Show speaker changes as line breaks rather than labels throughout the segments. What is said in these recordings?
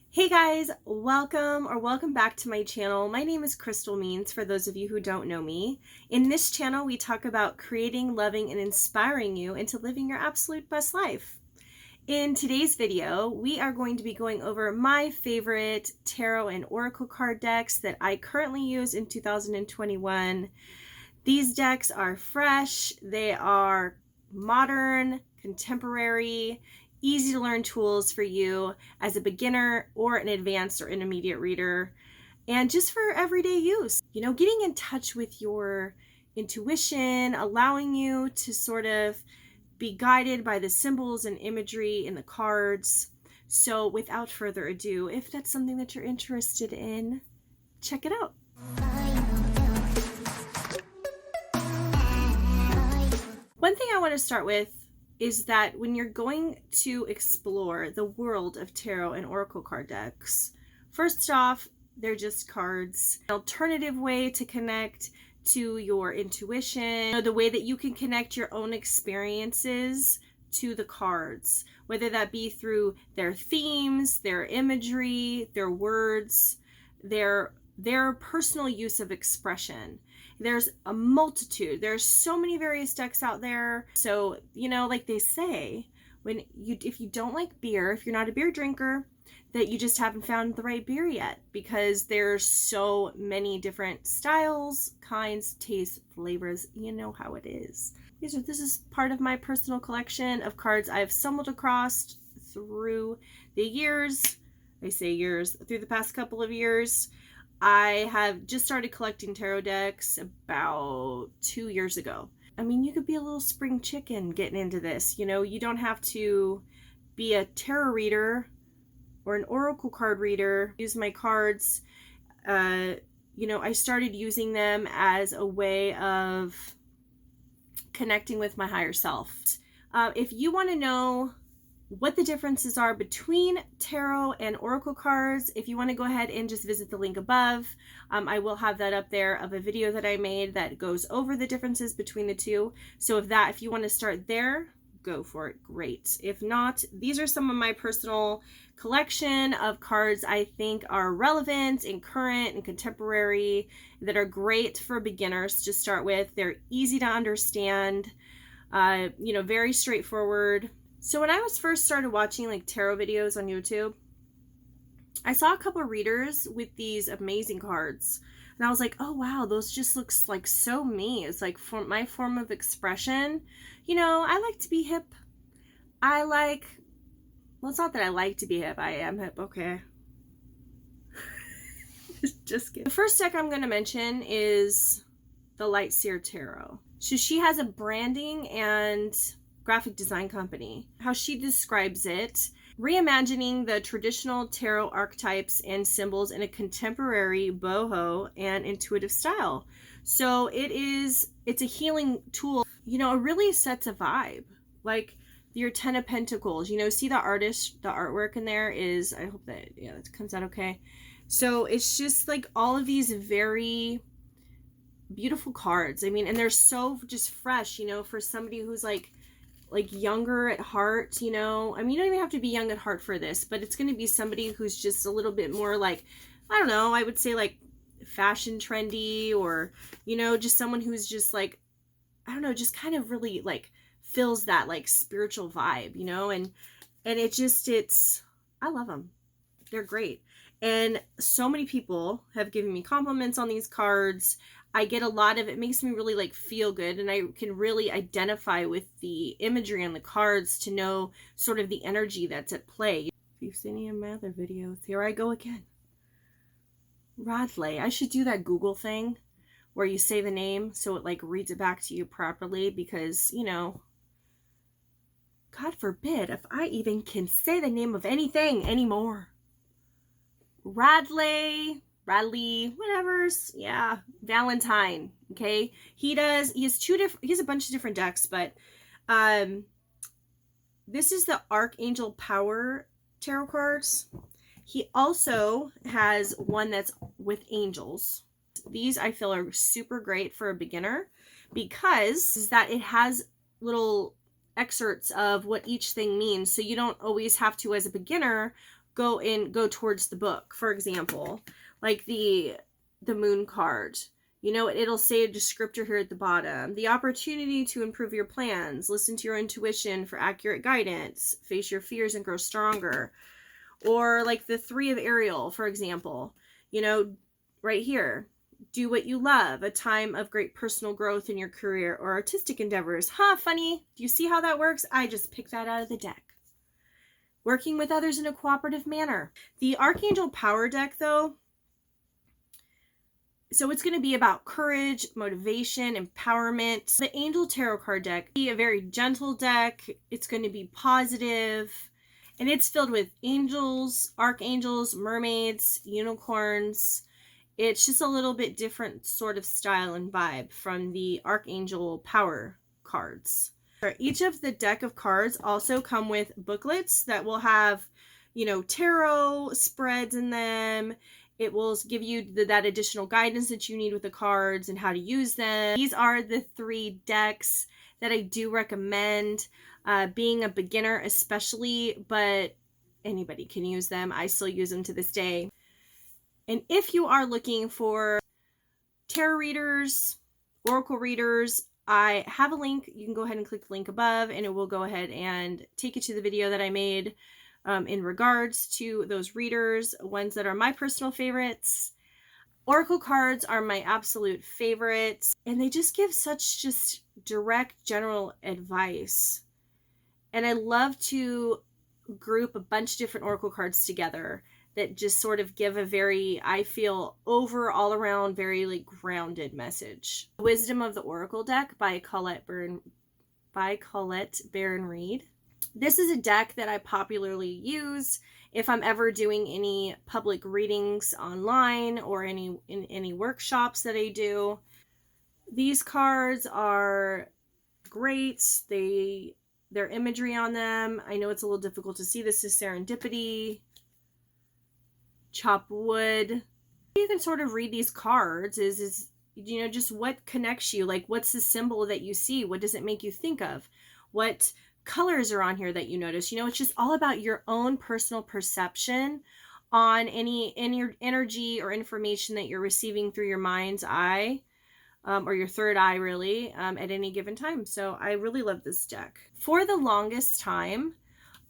Hey guys, welcome back to my channel. My name is Crystal Means, for those of you who don't know me. In this channel, we talk about creating, loving, and inspiring you into living your absolute best life. In today's video, we are going to be going over my favorite tarot and oracle card decks that I currently use in 2021. These decks are fresh, they are modern, contemporary, easy to learn tools for you as a beginner or an advanced or intermediate reader, and just for everyday use. You know, getting in touch with your intuition, allowing you to sort of be guided by the symbols and imagery in the cards. So without further ado, if that's something that you're interested in, check it out. One thing I want to start with is that when you're going to explore the world of tarot and oracle card decks, first off, they're just cards. An alternative way to connect to your intuition, the way that you can connect your own experiences to the cards, whether that be through their themes, their imagery, their words, their personal use of expression. There's a multitude. There's so many various decks out there. So, you know, like they say, if you don't like beer, if you're not a beer drinker, that you just haven't found the right beer yet, because there's so many different styles, kinds, tastes, flavors. You know how it is. This is part of my personal collection of cards I've stumbled across through the years. I say years, through the past couple of years. I have just started collecting tarot decks about 2 years ago. I mean, you could be a little spring chicken getting into this. You know, you don't have to be a tarot reader or an oracle card reader. Use my cards. You know, I started using them as a way of connecting with my higher self. If you want to know what the differences are between tarot and oracle cards, if you want to go ahead and just visit the link above, I will have that up there of a video that I made that goes over the differences between the two. So if you want to start there, go for it. Great. If not, these are some of my personal collection of cards I think are relevant and current and contemporary, that are great for beginners to start with. They're easy to understand, you know, very straightforward. So when I was first started watching like tarot videos on YouTube, I saw a couple of readers with these amazing cards. And I was like, oh wow, those just looks like so me. It's like for my form of expression. You know, I like to be hip. Well, it's not that I like to be hip. I am hip, okay. Just kidding. The first deck I'm going to mention is the Light Seers Tarot. So she has a branding and graphic design company. How she describes it: reimagining the traditional tarot archetypes and symbols in a contemporary, boho, and intuitive style. So it's a healing tool. You know, it really sets a vibe. Like your 10 of Pentacles, you know, see the artwork in there is, I hope that, yeah, it comes out okay. So it's just like all of these very beautiful cards. I mean, and they're so just fresh, you know, for somebody who's like younger at heart, you know. I mean, you don't even have to be young at heart for this, but it's going to be somebody who's just a little bit more like, I don't know, I would say like fashion trendy, or, you know, just someone who's just like, I don't know, just kind of really like fills that like spiritual vibe, you know. And I love them. They're great. And so many people have given me compliments on these cards. I get a lot of it. Makes me really like feel good, and I can really identify with the imagery on the cards to know sort of the energy that's at play. If you've seen any of my other videos, here I go again. Radleigh. I should do that Google thing where you say the name so it like reads it back to you properly, because, you know, God forbid if I even can say the name of anything anymore. Radleigh, whatever's, yeah, Valentine. Okay, he has a bunch of different decks, but this is the Archangel Power tarot cards. He also has one that's with angels. These I feel are super great for a beginner, because that it has little excerpts of what each thing means, so you don't always have to, as a beginner, go towards the book. For example, like the moon card. You know, it'll say a descriptor here at the bottom. The opportunity to improve your plans. Listen to your intuition for accurate guidance. Face your fears and grow stronger. Or like the 3 of Ariel, for example. You know, right here. Do what you love. A time of great personal growth in your career or artistic endeavors. Funny. Do you see how that works? I just picked that out of the deck. Working with others in a cooperative manner. The Archangel Power deck, though, so it's going to be about courage, motivation, empowerment. The Angel Tarot card deck, be a very gentle deck. It's going to be positive, and it's filled with angels, archangels, mermaids, unicorns. It's just a little bit different sort of style and vibe from the Archangel Power cards. Each of the deck of cards also come with booklets that will have, you know, tarot spreads in them. It will give you that additional guidance that you need with the cards and how to use them. These are the 3 decks that I do recommend, being a beginner especially, but anybody can use them. I still use them to this day. And if you are looking for tarot readers, oracle readers, I have a link. You can go ahead and click the link above, and it will go ahead and take you to the video that I made in regards to those readers, ones that are my personal favorites. Oracle cards are my absolute favorites, and they just give such just direct general advice. And I love to group a bunch of different oracle cards together that just sort of give a very, I feel, all around very like grounded message. Wisdom of the Oracle deck by Colette Baron Reed. This is a deck that I popularly use if I'm ever doing any public readings online or in any workshops that I do. These cards are great. Their imagery on them, I know it's a little difficult to see. This is serendipity, chop wood. You can sort of read these cards is you know, just what connects you. Like, what's the symbol that you see? What does it make you think of? What colors are on here that you notice? You know, it's just all about your own personal perception on any energy or information that you're receiving through your mind's eye, or your third eye, really, at any given time. So I really love this deck. For the longest time,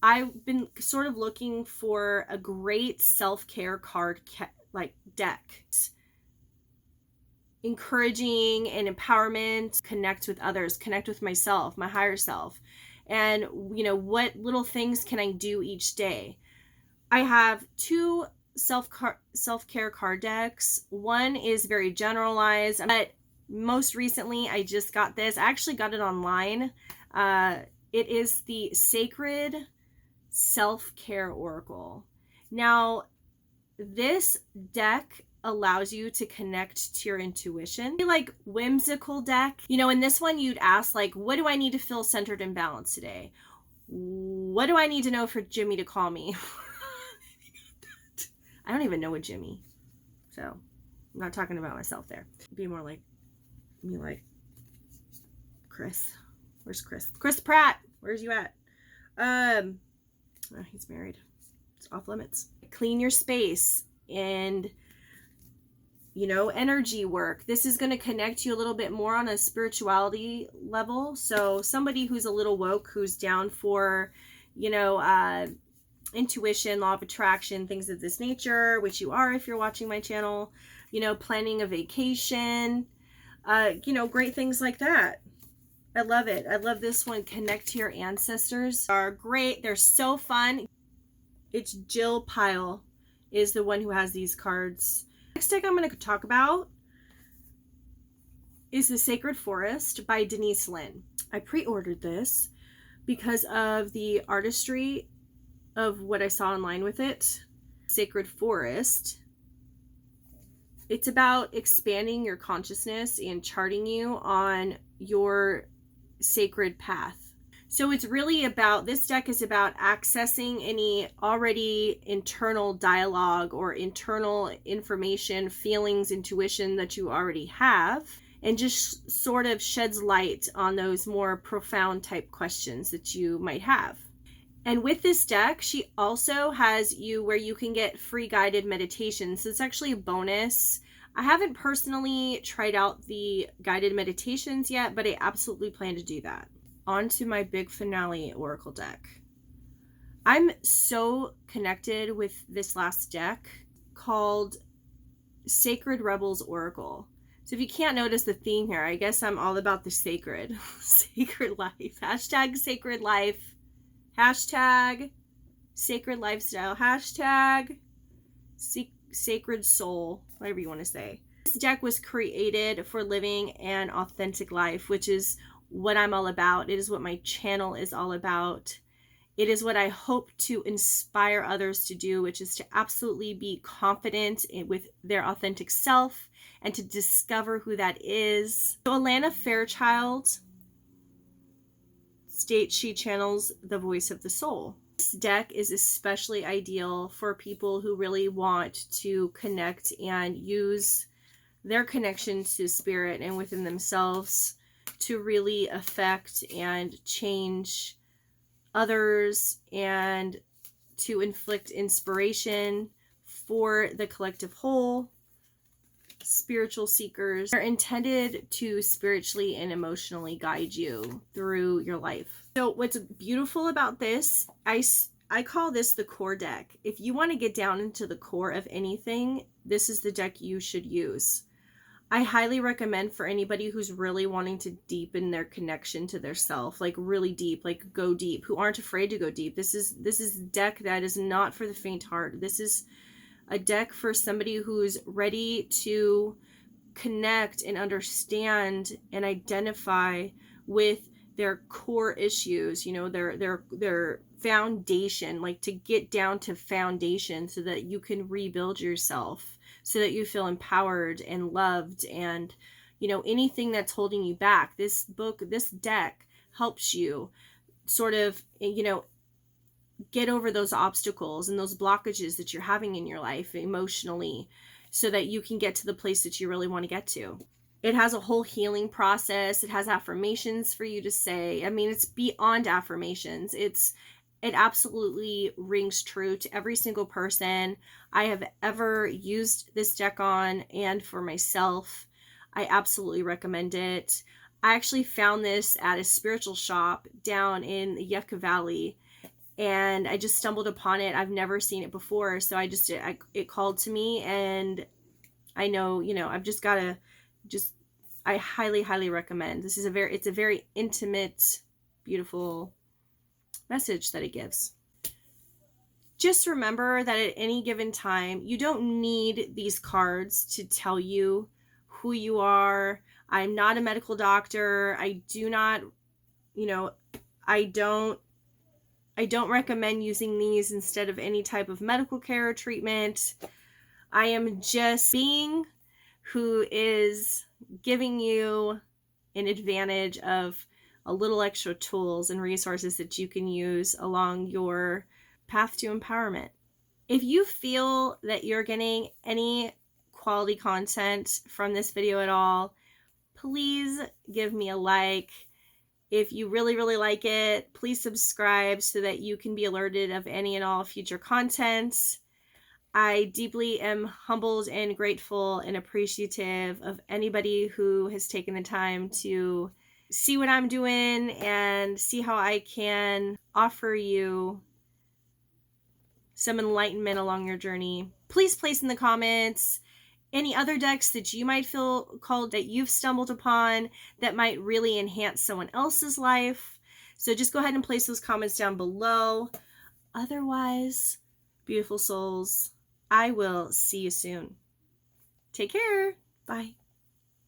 I've been sort of looking for a great self-care card deck. Encouraging and empowerment, connect with others, connect with myself, my higher self. And, you know, what little things can I do each day? I have 2 self-care card decks. One is very generalized, but most recently I just got this. I actually got it online. It is the Sacred Self-Care Oracle. Now, this deck allows you to connect to your intuition. Like whimsical deck. You know, in this one you'd ask, like, what do I need to feel centered and balanced today? What do I need to know for Jimmy to call me? I don't even know a Jimmy. So I'm not talking about myself there. Be more like me, like Chris. Where's Chris? Chris Pratt. Where's you at? Oh, he's married. It's off limits. Clean your space and, you know, energy work. This is going to connect you a little bit more on a spirituality level. So somebody who's a little woke, who's down for, you know, intuition, law of attraction, things of this nature, which you are if you're watching my channel, you know, planning a vacation, you know, great things like that. I love it. I love this one. Connect to your ancestors. Are great. They're so fun. It's Jill Pyle is the one who has these cards. Next deck I'm going to talk about is The Sacred Forest by Denise Linn. I pre-ordered this because of the artistry of what I saw online with it. Sacred Forest. It's about expanding your consciousness and charting you on your sacred path. So it's really about, this deck is about accessing any already internal dialogue or internal information, feelings, intuition that you already have, and just sort of sheds light on those more profound type questions that you might have. And with this deck, she also has you where you can get free guided meditations. So it's actually a bonus. I haven't personally tried out the guided meditations yet, but I absolutely plan to do that. On to my big finale oracle deck. I'm so connected with this last deck called Sacred Rebels Oracle. So if you can't notice the theme here, I guess I'm all about the sacred. Sacred life. Hashtag sacred life. Hashtag sacred lifestyle. Hashtag sacred soul. Whatever you want to say. This deck was created for living an authentic life, which is what I'm all about. It is what my channel is all about. It is what I hope to inspire others to do, which is to absolutely be confident with their authentic self and to discover who that is. So Alana Fairchild states she channels the voice of the soul. This deck is especially ideal for people who really want to connect and use their connection to spirit and within themselves to really affect and change others and to inflict inspiration for the collective whole. Spiritual seekers are intended to spiritually and emotionally guide you through your life. So what's beautiful about this, I call this the core deck. If you want to get down into the core of anything, this is the deck you should use. I highly recommend for anybody who's really wanting to deepen their connection to their self, like really deep, like go deep, who aren't afraid to go deep. This is a deck that is not for the faint heart. This is a deck for somebody who's ready to connect and understand and identify with their core issues, you know, their foundation, like to get down to foundation so that you can rebuild yourself, so that you feel empowered and loved, and, you know, anything that's holding you back. This deck helps you sort of, you know, get over those obstacles and those blockages that you're having in your life emotionally so that you can get to the place that you really want to get to. It has a whole healing process. It has affirmations for you to say. I mean, it's beyond affirmations. It absolutely rings true to every single person I have ever used this deck on, and for myself, I absolutely recommend it. I actually found this at a spiritual shop down in the Yucca Valley, and I just stumbled upon it. I've never seen it before, so it called to me, and I know, you know, I've just got to I highly, highly recommend. It's a very intimate, beautiful message that it gives. Just remember that at any given time, you don't need these cards to tell you who you are. I'm not a medical doctor. I do not, you know, I don't recommend using these instead of any type of medical care or treatment. I am just being who is giving you an advantage of a little extra tools and resources that you can use along your path to empowerment. If you feel that you're getting any quality content from this video at all, please give me a like. If you really, really like it, please subscribe so that you can be alerted of any and all future content. I deeply am humbled and grateful and appreciative of anybody who has taken the time to see what I'm doing and see how I can offer you some enlightenment along your journey. Please place in the comments any other decks that you might feel called, that you've stumbled upon, that might really enhance someone else's life. So just go ahead and place those comments down below. Otherwise, beautiful souls, I will see you soon. Take care. Bye.